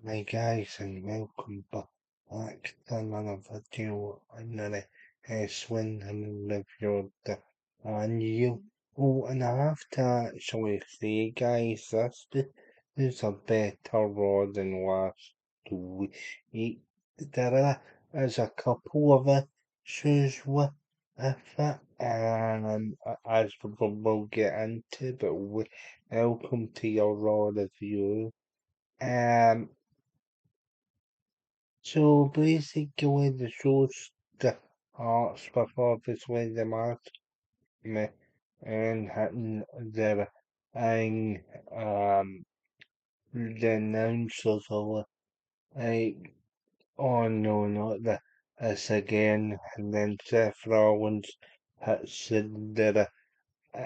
Hi guys and welcome back to another video on the swing and review the and and I have to actually say guys this is a better rod than last week. There is a couple of issues with it as we'll get into, but welcome to your raw review. Um So basically, the show starts with obviously the match and hitting and the announcers are like, oh no, not this again, and then Seth Rollins hits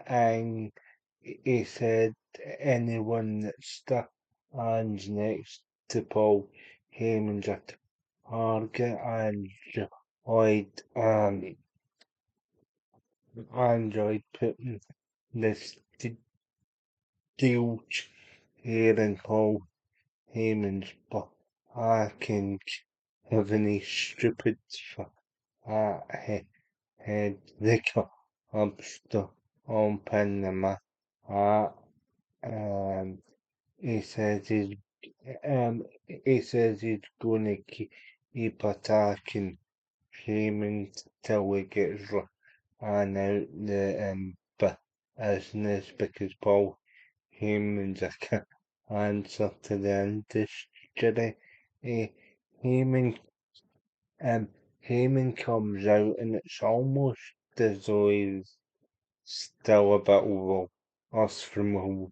and he said anyone that stands next to Paul Heyman's a target and Lloyd Android putting this steel chair in Paul Heyman's back and having a stupid head they come up to on pin the mat and he says he's gonna keep attacking Heyman till he gets ran out the business because Paul Heyman's a answer to the industry. Eh, Heyman um Heyman comes out and it's almost as though he's still a bit lost from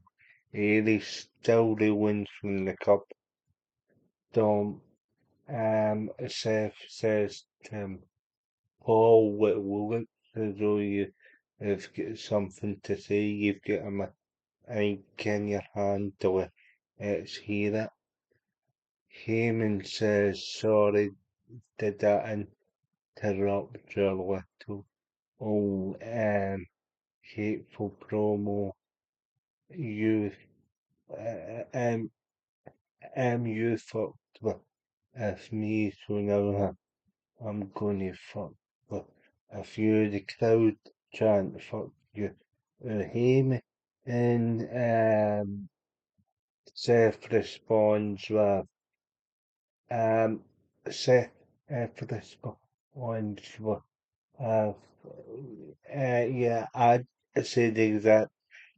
he's still reeling from the cup. Dom Seth says to him, Paul, it looks as though you have got something to say. You've got a mic in your hand. Let's hear it. Heyman says, sorry, did that interrupt your little old hateful promo? You, uh, um, you fucked with me, so now I'm gonna fuck with if you the crowd chant fuck you. Heyman and Seth responds with um Seth responds with uh, yeah, I'd say the exact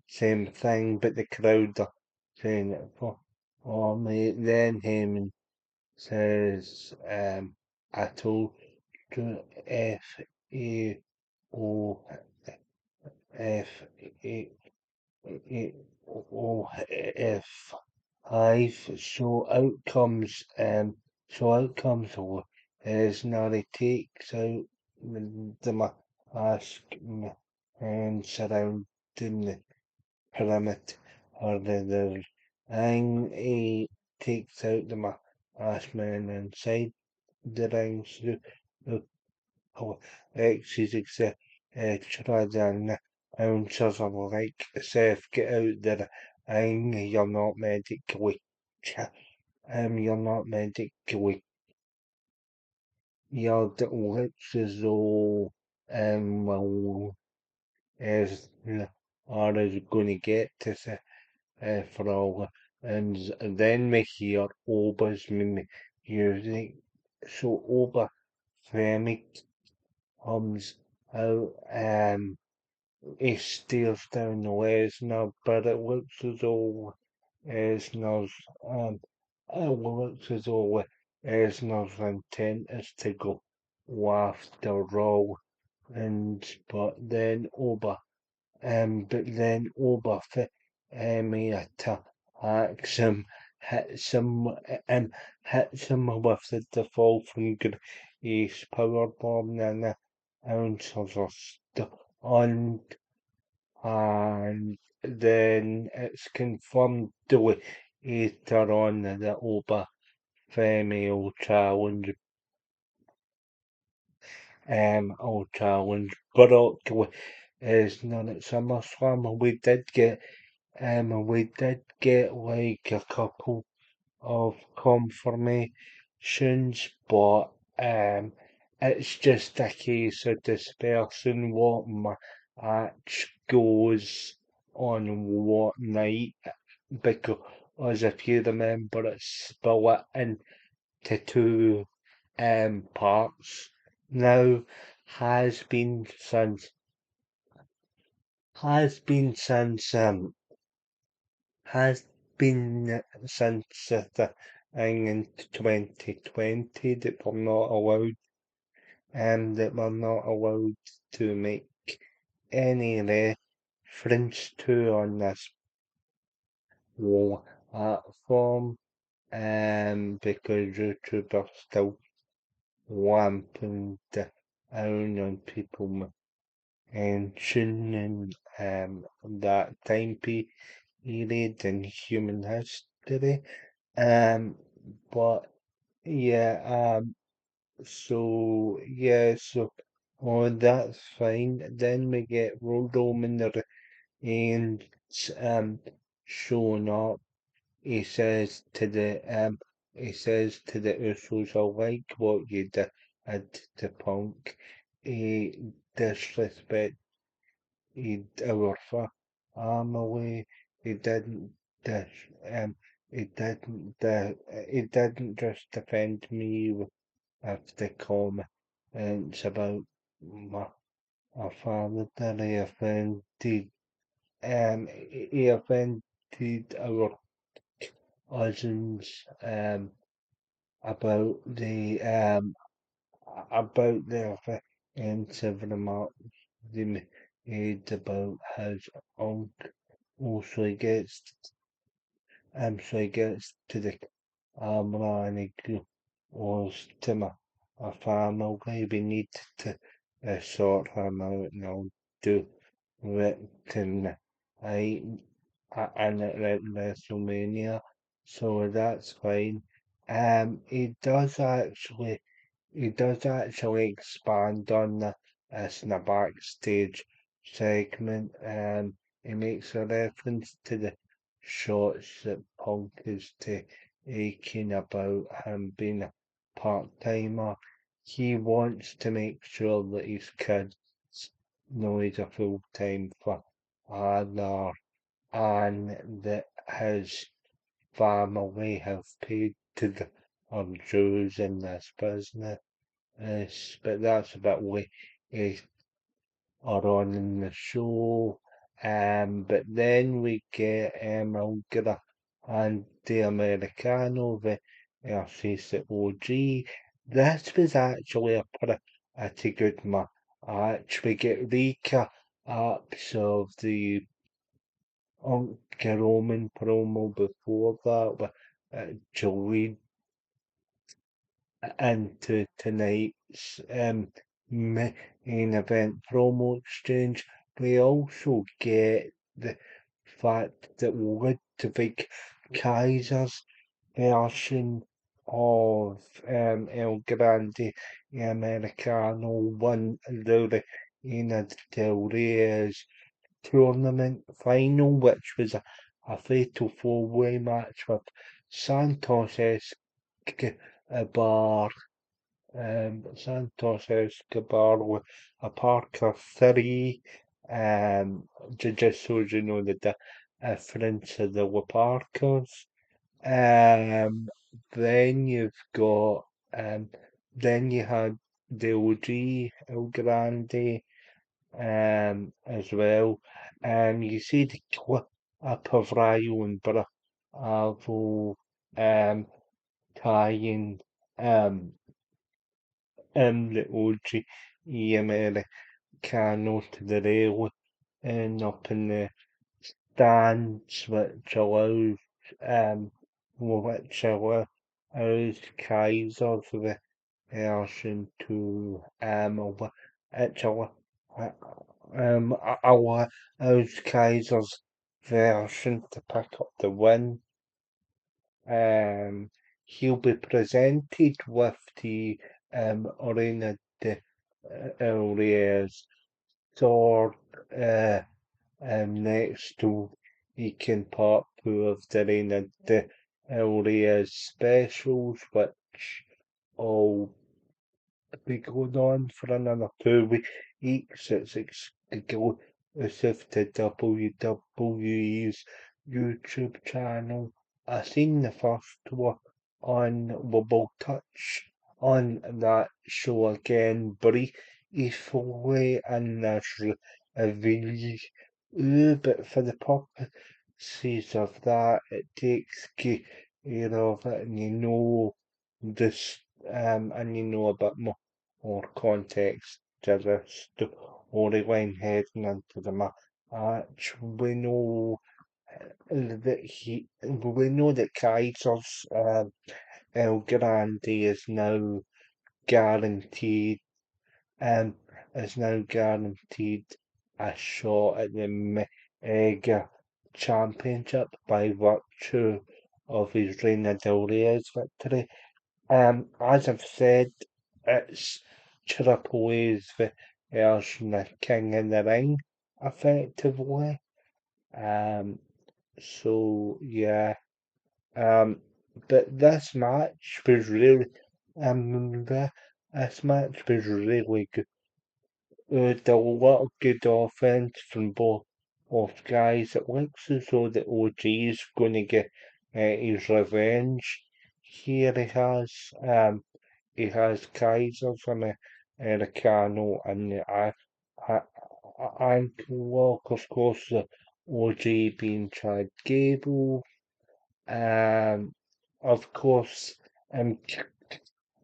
same thing, but the crowd are saying it for me. Then Heyman says, I told you F-A-O F-A-O-F 5. So outcomes is now he takes out the mask and surrounding the pyramid or the ring. He takes out the mask man inside the ring through the X's etc. and ounces of like Seth, get out there. You're not medically you're not medically your looks as though well as are is gonna get to say for all and then we hear Oba's music. So Oba Femi comes out he stares down the Lesnar, but it looks as though Lesnar's looks as though Lesnar's intent is to go after Raw, and but then Oba he attacks him, hits him, um, hits him with the fall from Grace powerbomb, and the announcers are stunned, and then it's confirmed later on that Oba Femi will challenge Brock is not at SummerSlam. We did get like a couple. of confirmations, but it's just a case of dispersing what match goes on what night because if you remember it's split into two parts now has been since has been since has been since the thing in 2020 that we're not allowed to make any reference to on this platform because YouTube are still clamping down on people mentioning that time period in human history. Um, but yeah, so oh, that's fine. Then we get Roman Reigns showing up. He says to the Usos, I like what you did to Punk. He disrespected our family. He didn't dis he didn't just defend me with the comments about my father. He offended he offended our cousins about the offensive remarks they made about his uncle. Also, he gets to the camera and he goes to my family. We need to sort him out and I'll do it tonight and at WrestleMania. So that's fine. He does actually expand on this in a backstage segment. He makes a reference to the shots that Punk is taking about him being a part-timer. He wants to make sure that his kids know he's a full-time father and that his family have paid to the dues in this business. But that's a bit later on in the show. But then we get Elgara and the Americano versus the OG. This was actually a pretty good match. We get recaps of the Uncle Roman promo before that with Joey into tonight's main event promo exchange. We also get the fact that Ludwig Kaiser's version of El Grande Americano won the Reina Del Rey's tournament final, which was a fatal four-way match with Santos Escobar, with a Parker 3, just so you know the difference of the Parkers. Um, then you've got, then you had the OG El Grande, as well. You see the clip of Ryo and Bravo, tying, the OG Americano to the rail and up in the stands, which allows Kaiser the version to, which allows Kaiser's version to pick up the win. He'll be presented with the Arena de Reyes sword next to he can part two of the Reina de area specials, which will be going on for another 2 weeks. It's exclusive to WWE's YouTube channel. I seen the first one on, we will touch on that show again briefly in this review, but for the purposes of that, it takes care of it, and you know this, and you know a bit more context to the storyline heading into the match. We know that Kaiser's El Grande guaranteed um guaranteed a shot at the Mega Championship by virtue of his Reina Del Rey's victory. As I've said, it's Triple A's version of King in the Ring, effectively. Um, so yeah, um, but this match was really good. A lot of good offense from both guys. It looks as though the OG is going to get his revenge. Here he has Kaiser's and Americano, and I, well, of course, the OG being Chad Gable, of course,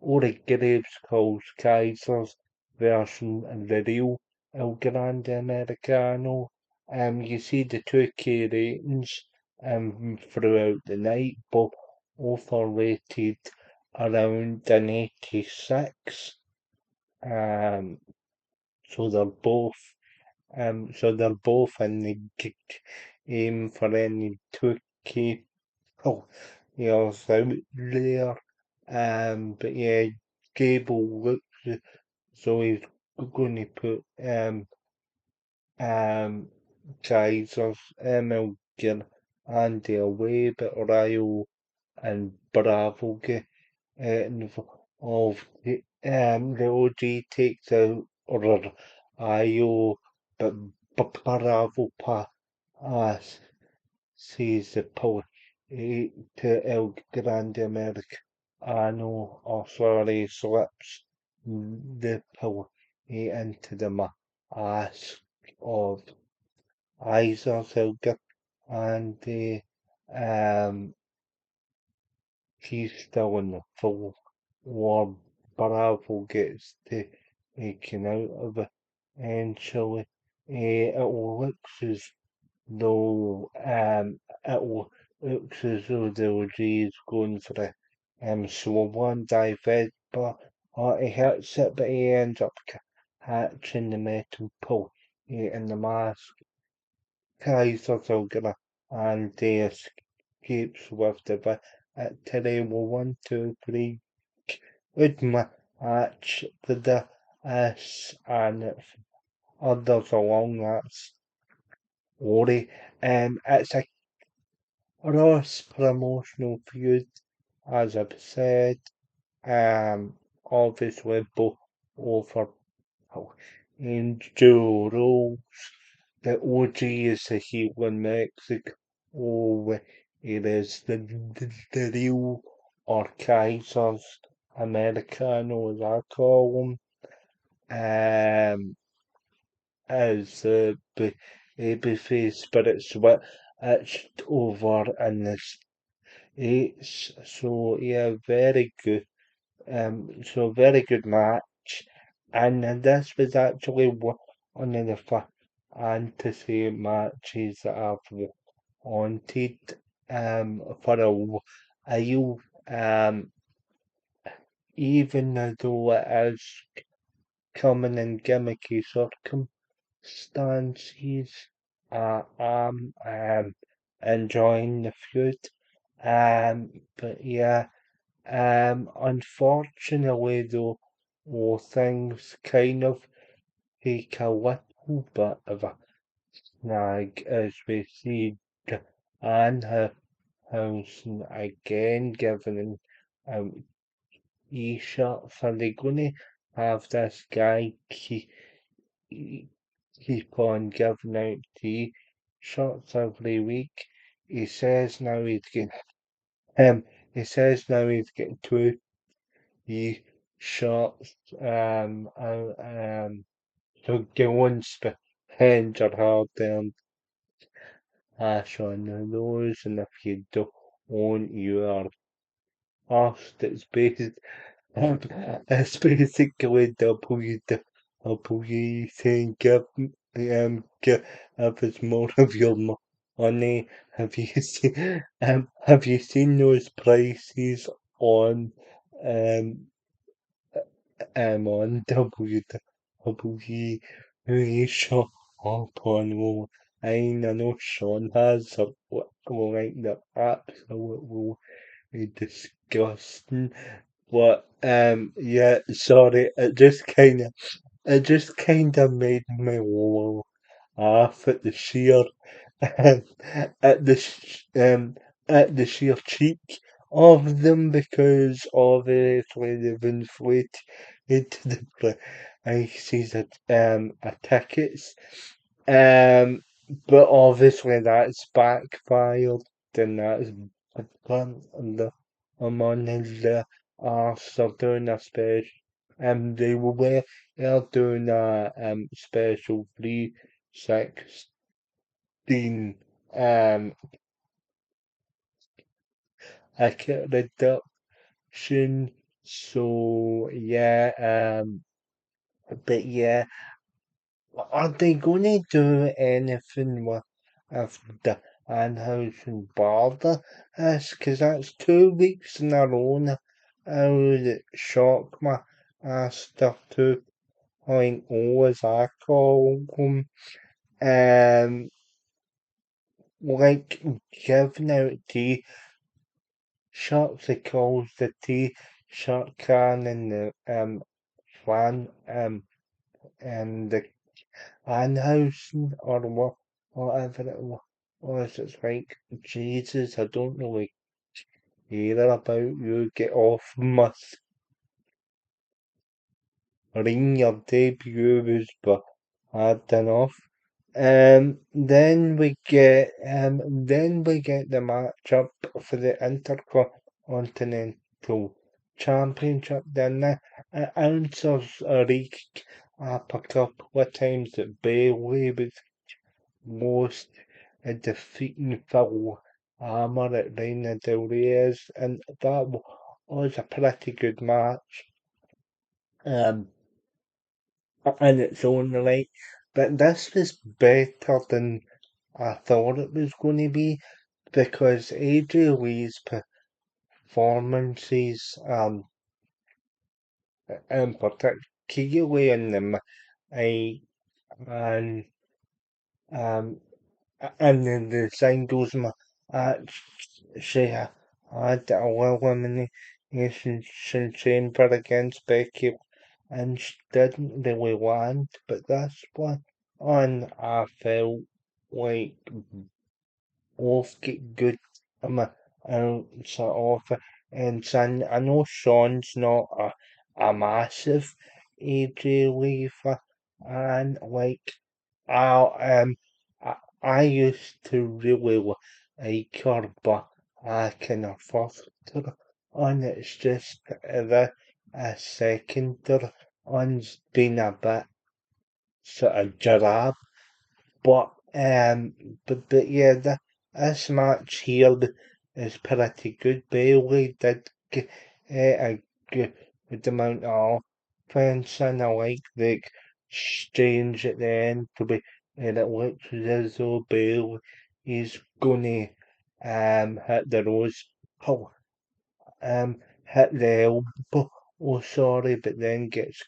Ori Graves calls Kaiser's version of the real El Grande Americano. You see the 2K ratings throughout the night, both are rated around an 86. Um, so they're both in the aim for any 2K players out there. But yeah, Gable looks so he's going to put um Kaiser's Elgin Andy away, but Ryo and Bravo get involved. The OG takes out Ryo, but Bravo sees the power to El Grande Americano, or sorry, slips the power into the mask of Eiserhelga, and he's still in the full war. Bravo gets taken out of it eventually. It looks as though the OG is going for the slow one dive head, but he hits it, but he ends up catching the metal pole in the mask. Kaiser's gonna and they escapes with the victory. Well, 1, 2, 3. Good match for the S and others along that story. It's a cross promotional feud, as I've said. Obviously both over enduro. The OG is the heel in Mexico. Oh, it is the real or Kaiser's Americano, as I call him. As the babyface, but it's over in the States. So yeah, very good. So very good match, and this was actually one of the fantasy matches that I've wanted for a while. Even though it is coming in gimmicky circumstances, I'm enjoying the feud. But yeah. Unfortunately though, things kind of take a little bit of a snag as we see Anne Danhausen again giving out e-shirts. Are they gonna have this guy keep on giving out t-shirts every week? He says now he's getting he says now he's getting two e-shirts to go and spend your hard earned cash on those, and if you don't, you are asked. It's basically WWE saying give us more of your money. Have you seen those prices on um on WWE shop on I know Sean has like the absolutely disgusting. But yeah, sorry, it just kinda made me laugh at the sheer um, at the sh- um at the sheer cheek of them, because obviously they've inflated the prices at tickets. Um, but obviously that's backfired, and that's the on the arse of doing a special. They're doing a special 316 um ticket reduction. So yeah, but yeah, are they gonna do anything with the Anheusen border? Because that's 2 weeks in a row now. I would shock my stuff 2.0, as I call them. Um, like giving out t-shirts, they call the t-shirt can and the fan and the Anhausen or whatever it was. It's like, Jesus, I don't really care about you. Get off my screen. Your debut was bad enough. Then we get the matchup for the Intercontinental Championship. Then the announcers reached up a couple of times that Bailey was lost a defeating Phil Hammer at Reina Del Reyes, and that was a pretty good match um, in its own right. But this was better than I thought it was going to be, because AJ Lee's performances, in particularly in I and um, and then the singles match, she had a elimination chamber against Becky, and she didn't really land. But this one, and I felt like both get good sort of, and I know Sean's not a massive AJ Lee fan, and like I I, I used to really like her, but I kind of forced her, and it's just a second one's been a bit sort of drab. But yeah, this match here is pretty good. Bailey did get a good amount of offense, and I like the exchange at the end to be, and it looks as though Bailey is gonna hit the rose pull, hit the elbow. Oh, sorry, but then gets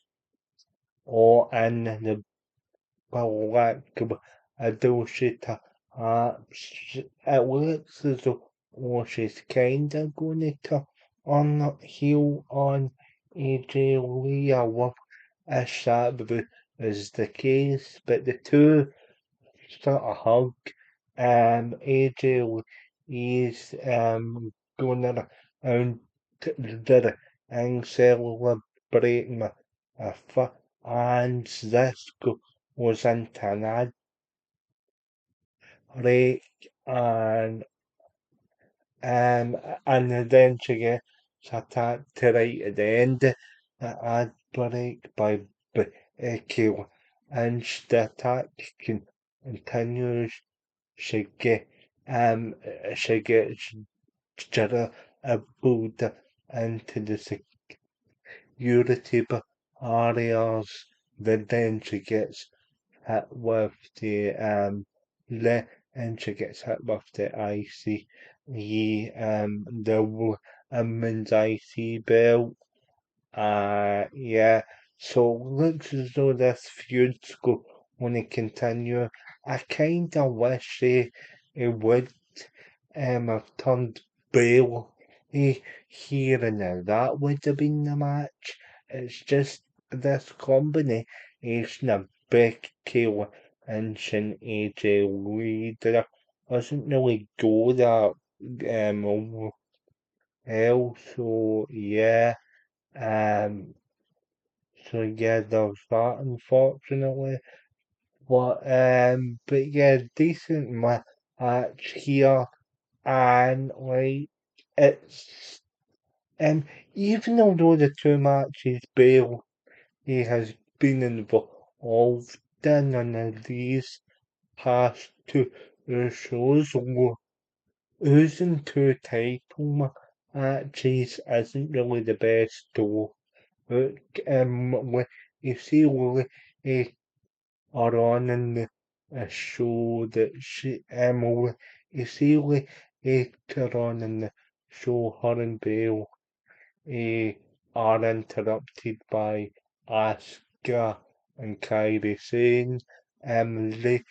all in the Adoshita. It looks as though she's kinda going to heel on AJ Lee. I wish that was the case, but the two sort of hug. AJ he's going around there and celebrating a and this was into an ad break and Um, and then she gets attacked right at the end of the ad break by Becky, and the attack continues. She get she gets Jada pulled into the security areas. Then she gets hit with the le and she gets hit with the the women's IC belt. Yeah. So looks as though this feud's going to continue. I kinda wish he would have turned Bale here and now. That would have been the match. It's just this combination of Becky Lynch and AJ Lee that doesn't really go that well. So yeah, there's that unfortunately. But yeah, decent match here, and like it's even although the two matches Bale he has been involved in on these past two shows, losing two title matches isn't really the best though. Look, when you see are on in a show that you see later on in the show her and Bale are interrupted by Asuka and Kairi saying they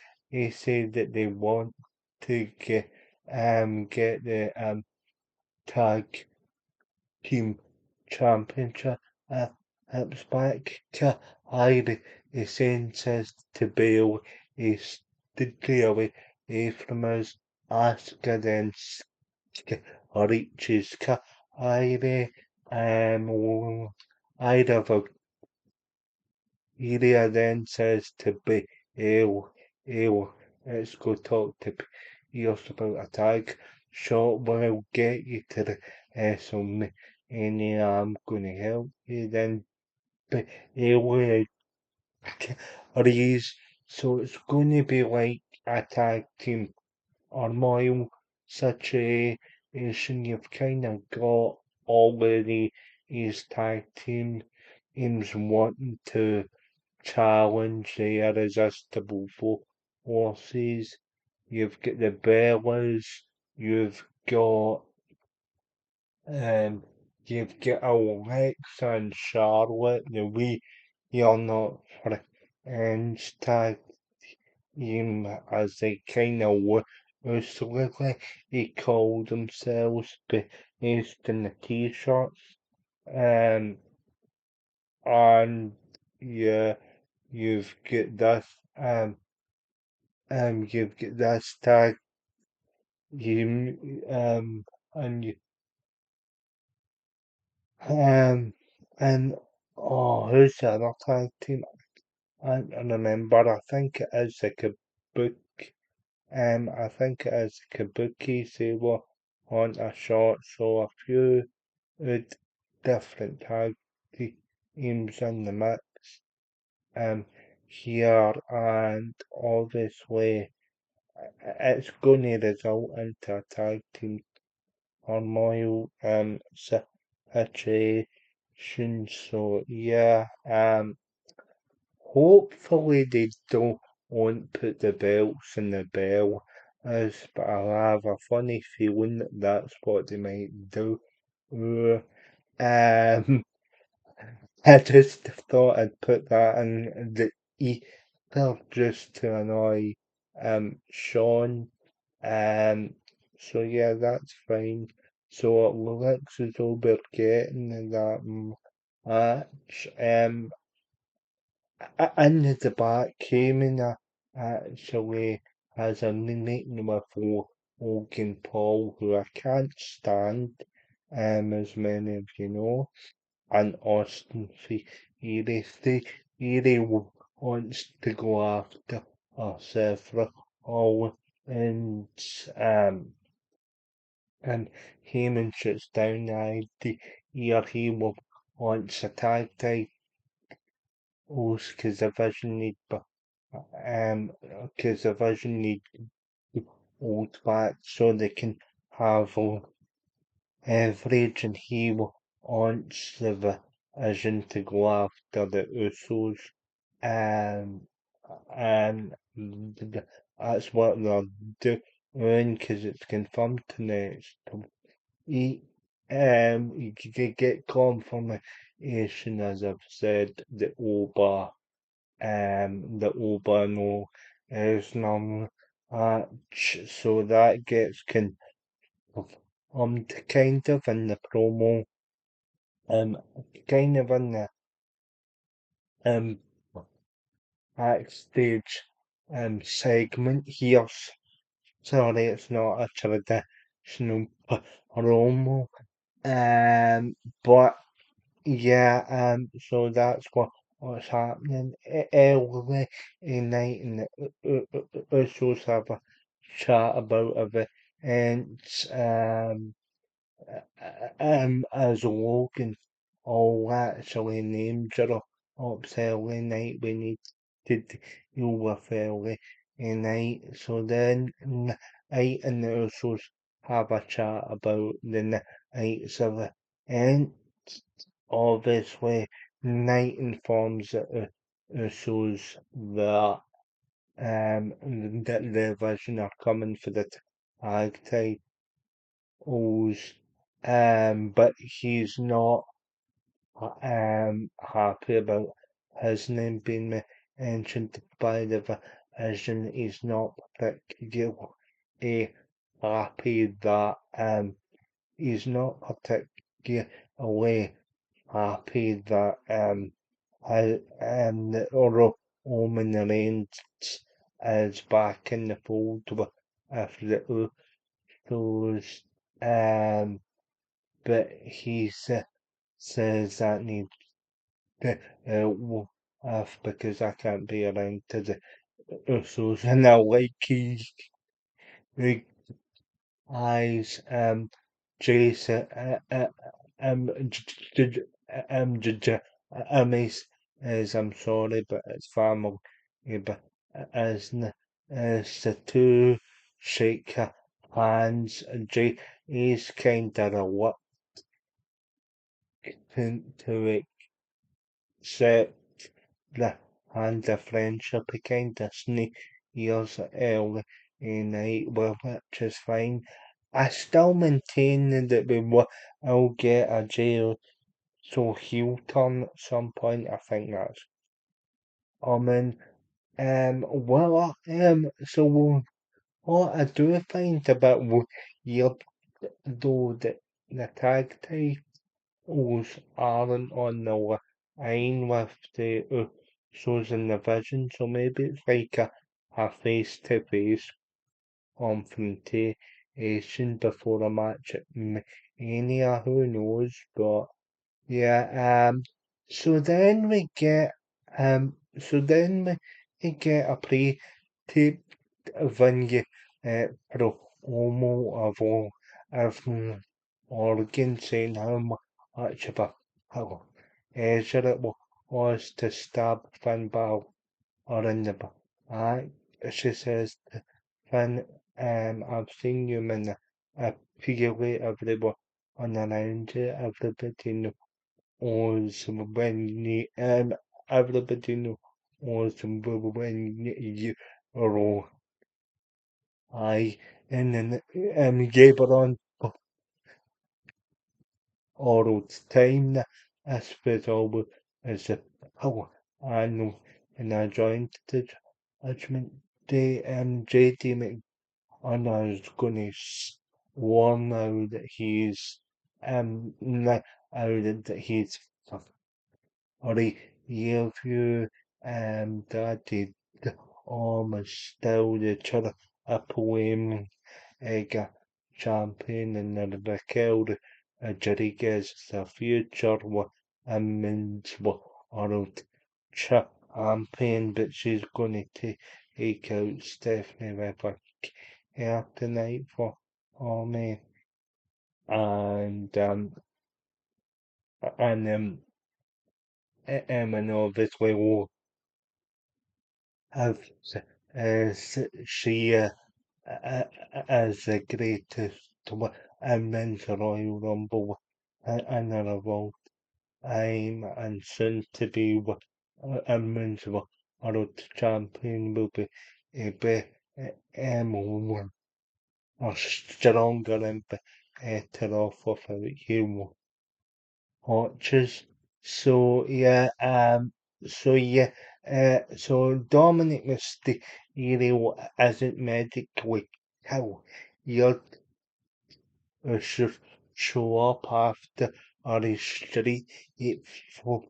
say that they want to get the tag team championship back. Kairi is saying says to Bale he stood away from us. Asuka then reaches Kairi I'd have a Ilya then says to Bale, let's go talk to Pierce about a tag shot where I'll get you to the WrestleMania. I'm gonna help you. Then Bale agrees, so it's gonna be like a tag team turmoil situation. You've kind of got already these tag teams wanting to challenge the irresistible forces. You've got the Bellas, you've got um, you've got Alexa and Charlotte, the you're not friends tag team as they kind of loosely they call themselves based on the t-shirts. Um, and yeah, you've got this you've got this tag team and you and oh who's the other tag team? I don't remember. I think it is the Kabuki. I think it is the Kabuki. They were on a short, so a few uh, different tag teams in the mix. Here and obviously it's going to result into a tag team turmoil situation. So yeah, hopefully they don't won't put the belts in the bell as, but I have a funny feeling that that's what they might do. Uh, Um, I just thought I'd put that in the ether just to annoy Sean. Um, so yeah, that's fine. So it looks as though we're getting that match. In the back, Cayman actually has a meeting with Logan Paul, who I can't stand, as many of you know, and Austin Theory. Theory wants to go after Seth Rollins, and Heyman shuts down the idea he wants a tag titles because the Vision need, because the Vision need old back so they can have average, and he wants the Vision to go after the Usos, um, and that's what they're doing because it's confirmed next. He, you could get confirmation, as I've said, the Oba is none match, so that gets confirmed kind of in the promo, um, kind of in the um backstage segment here. Sorry, it's not a traditional promo, but yeah, so that's what's happening. Early in night, and the Usos have a chat about events, as Logan all actually named her up early night. We need to deal with early night. So then, night and the Usos have a chat about the night's event. Obviously, Knight informs the Usos that the Vision are coming for the tag titles, but he's not happy about his name being mentioned by the Vision. He's not particularly happy that he's not particularly happy that the Roman Reigns is back in the fold with the Usos, but he says that needs to because I can't be around to the Usos, and I like his eyes, Jason, is I'm sorry, but it's family, but as the two shake hands, Jay is kind of reluctant to accept the hand of friendship. He kind of sneers early in night, well, which is fine. I still maintain that we will get a jail so heel turn at some point. I think that's coming. So what I do find a bit weird though that the tag titles aren't on the line with the shows in the Vision, so maybe it's like a face-to-face confrontation before a match at Mania, who knows, but yeah, so then we get a pre-taped venue promo of Oregon saying how much of a pleasure it was to stab Finn Balor in the back. She says to Finn, I've seen you in a PLA everyone around you, everybody knows when you, everybody knows when you are I, and then gave her on borrowed time. As with all as a power I know, and I joined the judgment day. JD McDonald's gonna warn now that he's now that he's sorry, you daddy almost still the children a poem ega champion and Raquel Rodriguez the future women's world champion, but she's going to take out Stephanie Weber here tonight for me. And and obviously we'll have she as the greatest women's Royal Rumble winner of all time and soon to be women's world champion will be a or stronger and better off without you watches. So yeah, so Dominic Mysterio isn't medically ill. He'll should show up after or his street for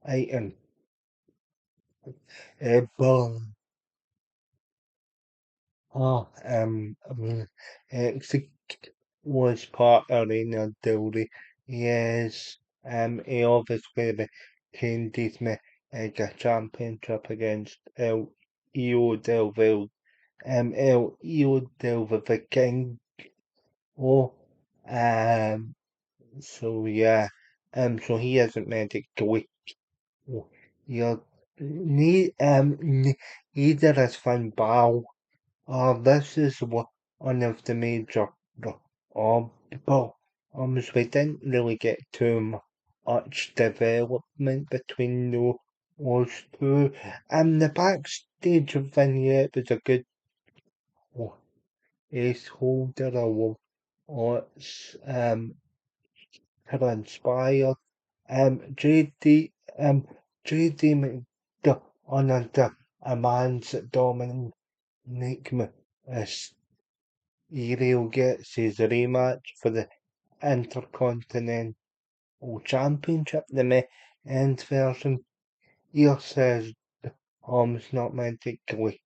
item. But it was part of the Dowdy. Yes, he obviously retained his mega championship against El Io del Viking. Oh, um, so yeah, so he isn't medically. Oh, yeah, neither is Finn Balor. This is one of the major problems. We didn't really get too much development between those two. The backstage vignette was a good ace holder. It's inspired. JD JD McDonald, a man's Dominic Mysterio gets his rematch for the Intercontinental Championship, the men's version. Here says Holmes not medically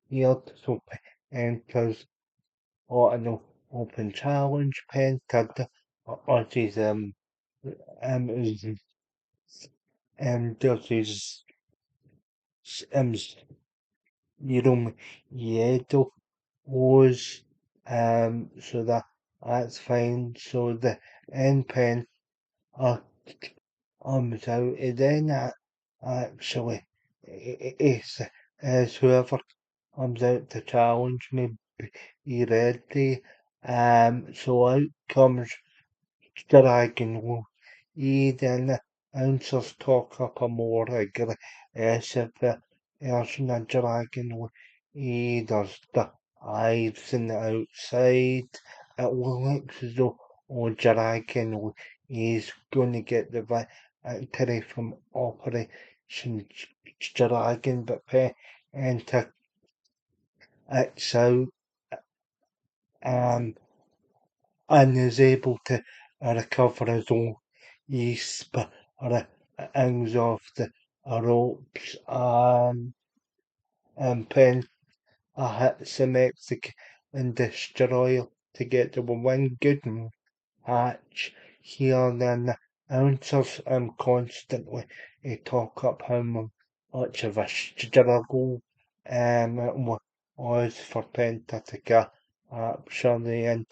here so enters an open challenge. Penta Ozzy's is does his um Yedom Yedo was so that's fine. So the end pen uh, comes out and then actually is whoever comes out to challenge me be ready. So out comes Dragon Wolf. He then answers talk up a more aggressive version of Dragon Wolf. He does the eyes in the outside. It looks as though Dragon Wolf is going to get the victory from Operation Dragon, but enter so um and is able to recover his own ends off the ropes and pen hits the Mexican Destroyer to get the win. Good match here. Then the announcers constantly talk up how much of a struggle it was for Penta to capture the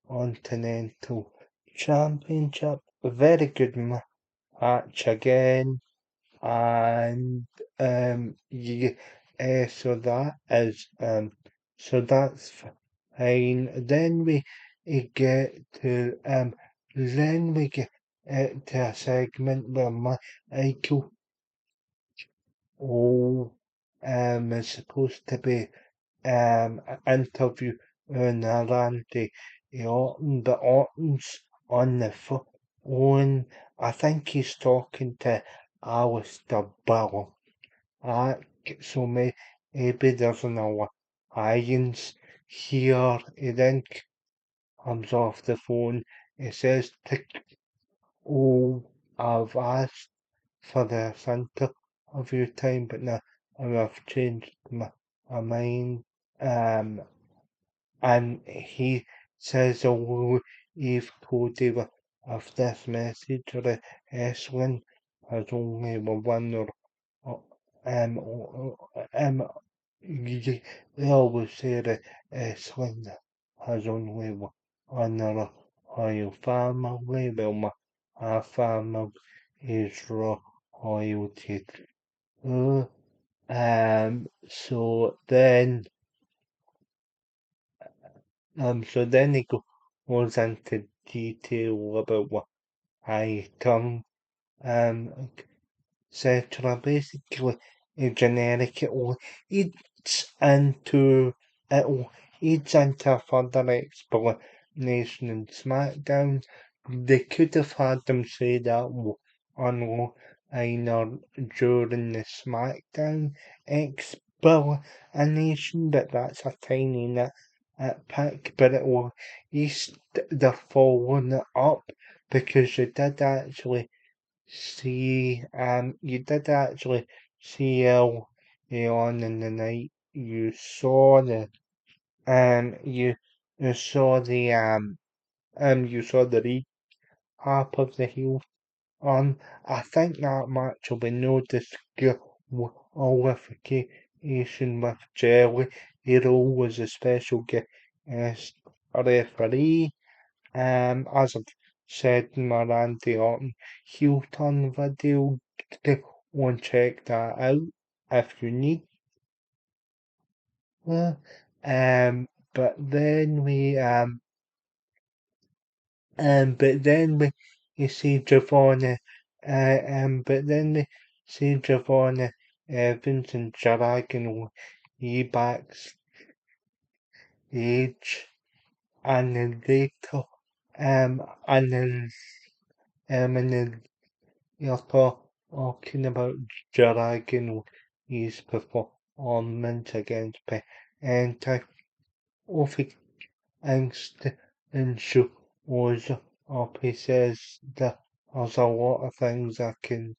Intercontinental Championship. A very good match again, and yeah, so that is so that's fine. Then we get to to a segment where Michael O is supposed to be interview Randy Orton, but Orton's on the phone. I think he's talking to Alistair Black, so maybe there's an alliance here. He then comes off the phone. He says to Oh, I've asked for this interview time, but now I've changed my mind. Um, and he says, "Oh, if Cody of this message or the S1 has only one or you they always say the S1 has only one or oil family, well, my family is royalty too. So then he goes into detail about what I done, um, etc. Basically, a generic it eats into further explanation in SmackDown. They could have had them say that online or during the SmackDown explanation, but that's a tiny nitpick. But it will, they're following it up because you did actually see on in the night. You you saw the you saw the recap of the heel on. I think that match will be no disqualification with Jelly. Hero was a special guest referee. As I've said in my Randy Orton heel turn video, go and check that out if you need to. But then we you see but then we see Giovanna Evans and Dragon he backstage, and then later, and then you're talking about Dragon his performance against anti Offic angst and shows up. He says that there's a lot of things I can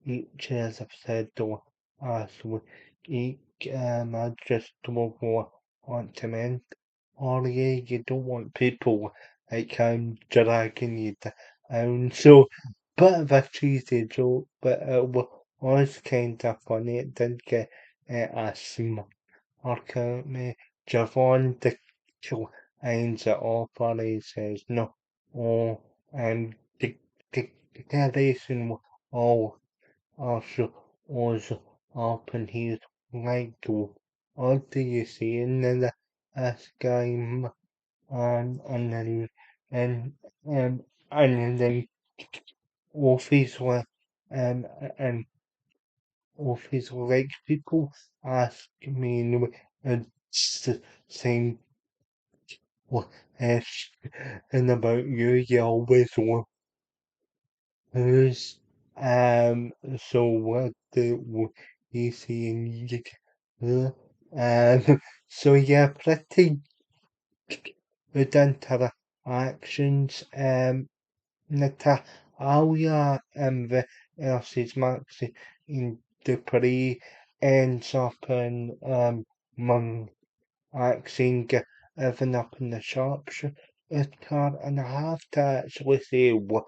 each, as I've said to us week. I just don't want to mention. Or yeah, you don't want people like dragging you down. So, bit of a cheesy joke, but it was kind of funny. It did get a smirk at me. Javon ends it off and he says, no, oh, and the reason all also was up and he's like, what do you see in the guy and then and and then office were um and office like people ask me it's the same what and about you always who's so what you see in you so yeah pretty good interactions Natalia versus Maxi in Dupree ends up in Maxine given up in the sharpshooter car, and I have to actually say, what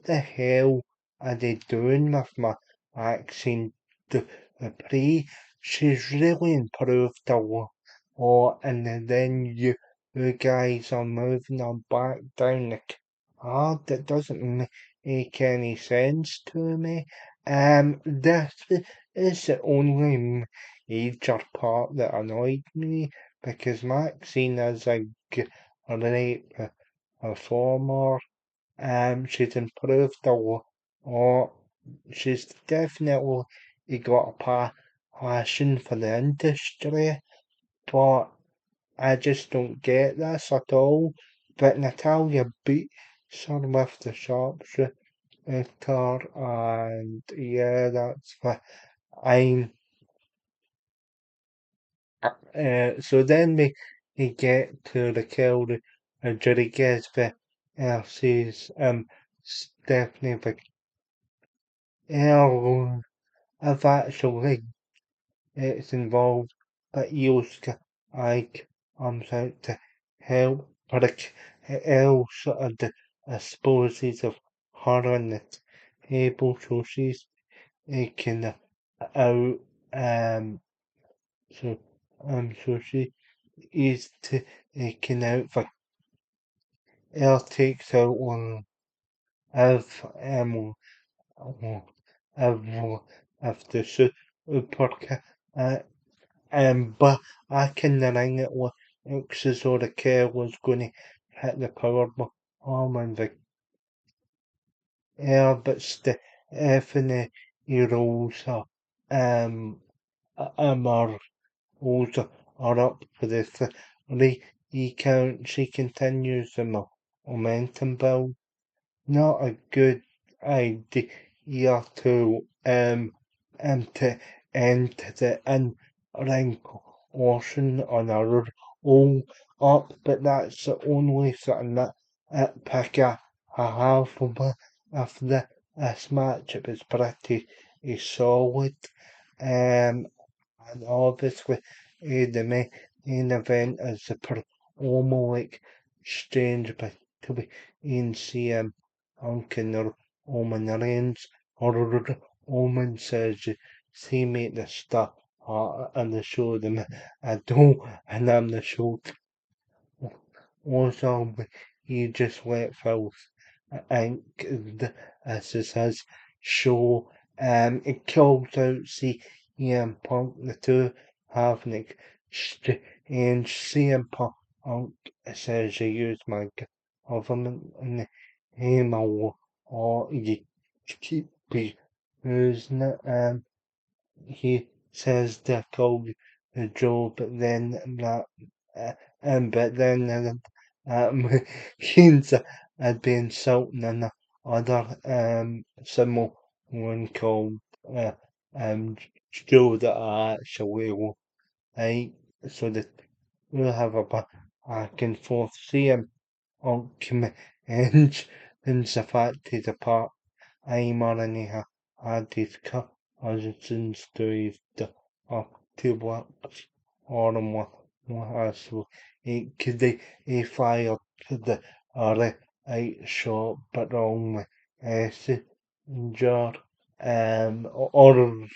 the hell are they doing with my Maxine Dupree? She's really improved a lot, and then you guys are moving her back down the card. That doesn't make any sense to me. This is the only major part that annoyed me because Maxine is a great performer. She's improved a lot. Or she's definitely got a passion for the industry, but I just don't get this at all. But Natalia beats her with the sharpshooter, and yeah, that's why I'm. So then we get to the kill Rodriguez versus Stephanie McGill. I've actually it's involved but Yuska. like comes out to help, but else disposes of her on the table, so she's taken out, so, so she is taken out for, Elle takes out one of, of, of the super, uh, but I can ring it looks as though the car was going to hit the power bomb and the air, but Stephanie rolls up, are also are up for the three count. She continues the momentum build. Not a good idea to end the in-ring portion on a roll up, but that's the only something that pick I have from of this match. It was pretty solid. And obviously, the main event is the promo exchange between CM Punk and Roman Reigns. Roman says, see me at the start and the show them I don't, and I'm the show also, he just let Phil think this is his show. It calls out CM Punk. The two have an exchange. CM Punk says you use my government in the name or you keep using it. He says they called Joe, but then that but then Keynes had been insulting another someone called um Joe that I actually like. So that we'll have a back and forth. See him on and the fact he's a part Ayman'ı his cousins to up to works on what could they fired the right shot but only jar or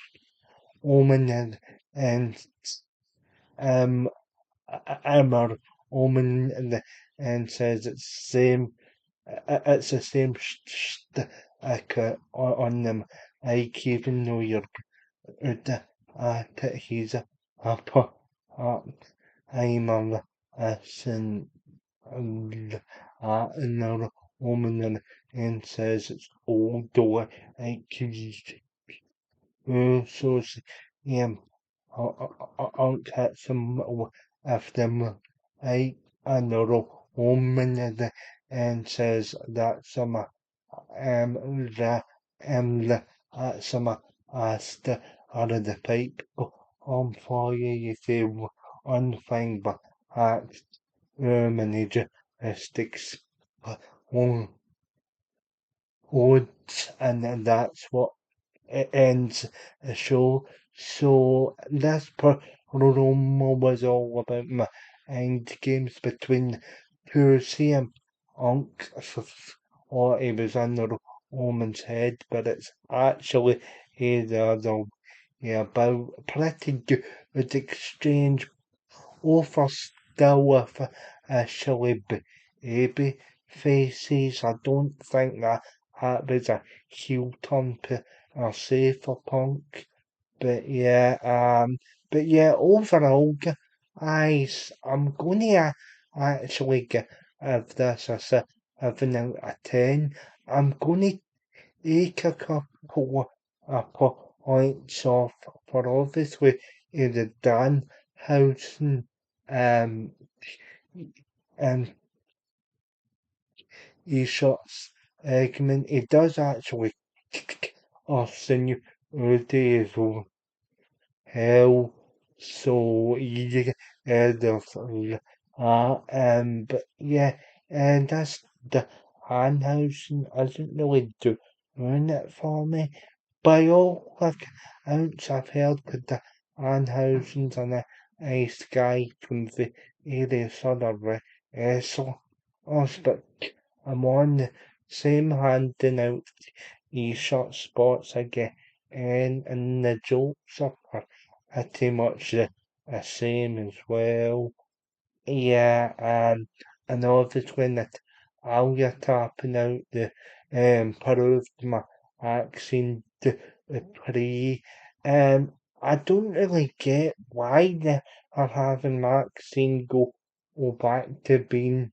Omen and um Amber Omen and says it's same it's the same on them. Like even though you're out at it, he's a I'm on the sin another woman and says it's old door. I so yeah, I'll catch some of them. I another woman and says that some the the some the out of the pipe on for you say one thing but manager sticks on odds and then that's what it ends the show. So this promo was all about my end games between two CM Punk or he was under Roman's head, but it's actually the yeah, about pretty good exchange offer still with actually baby faces. I don't think that was a heel turn per se for Punk. But yeah, overall, I'm going to actually give this a 7 out of 10. I'm going to take a couple of points off for obviously the Danhausen um, and he shots argument. He does actually insinuate as hell so easy there's but yeah and that's the Anhausen isn't really doing it for me. By all accounts I've heard that the Anhausens and ice guy from the various other wrestlers, but I'm on the same handing out t-shirt spots again, and the jokes are pretty much the same as well. Yeah, and obviously that how you're tapping out the improved my accent the pre I don't really get why they are having Maxine go back to being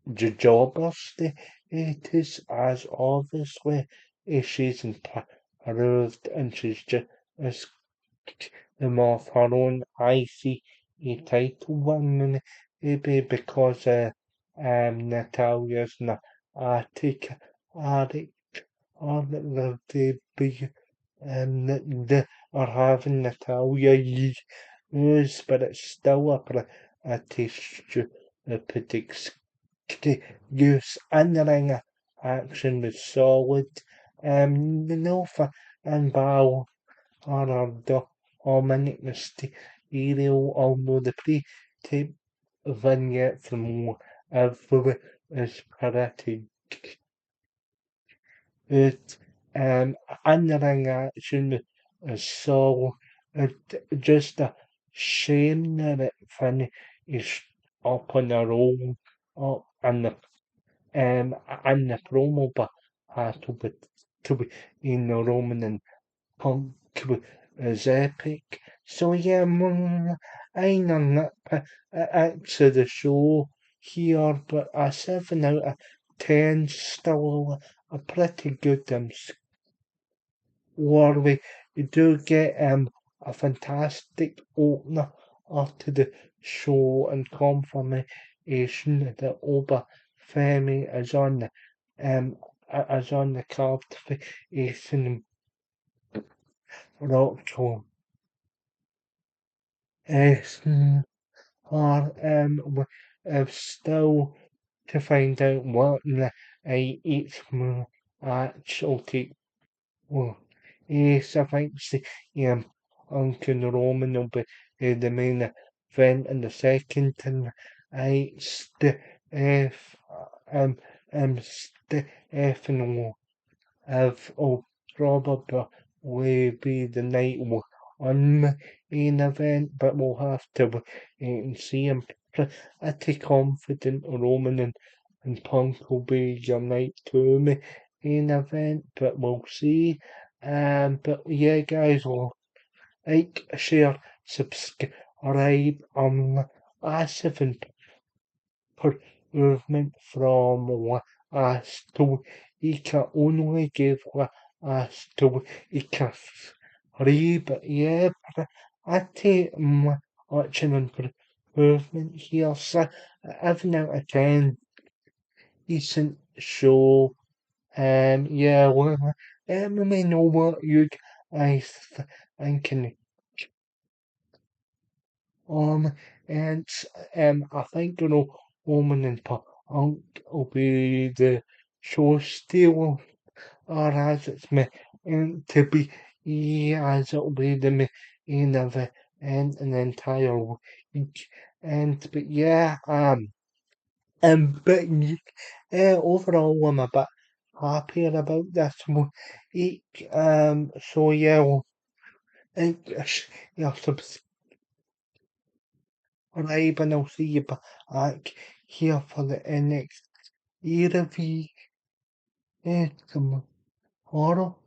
the jobber status as obviously she's improved and she's just off her own ICE title win, maybe because Natalia's not Arctic addict or that they be they are having Natalia use, but it's still a tissue a use and the ring action was solid. The Nova and Bow are the Almanac Mysterio, although the pre-tape vignette from everywhere is pretty good. And the ring action is so just a shame that it finished up on their own up and the promo but to be in the Roman and Punk is epic. So yeah, I'm not to the show here, but a 7 out of 10 still a pretty good score. We do get a fantastic opener after the show and confirmation that Oba Femi um is on the card facing Rockto. Or still to find out what each match will take. Well, yes, I think Uncle Roman will be the main event in the second, and Steph, Stephen will will probably be the night one main event, but we'll have to wait and see. I'm pretty confident Roman and Punk will be your night two main event, but we'll see. But yeah, guys, well, like, share, subscribe. Massive improvement from last week. I only gave last week a 3, but yeah, but I take much an improvement here. So, 7 out of 10, decent show. Yeah, well, let me know what you guys thinking. Um, and I think Roman and Punk will be the show steal, or as it's meant to be, as it'll be the main event and an entire week. And but yeah, but overall, I'm a bit happier about this week. So yeah, well, yeah, subscribe and I'll see you back here for the next year of tomorrow.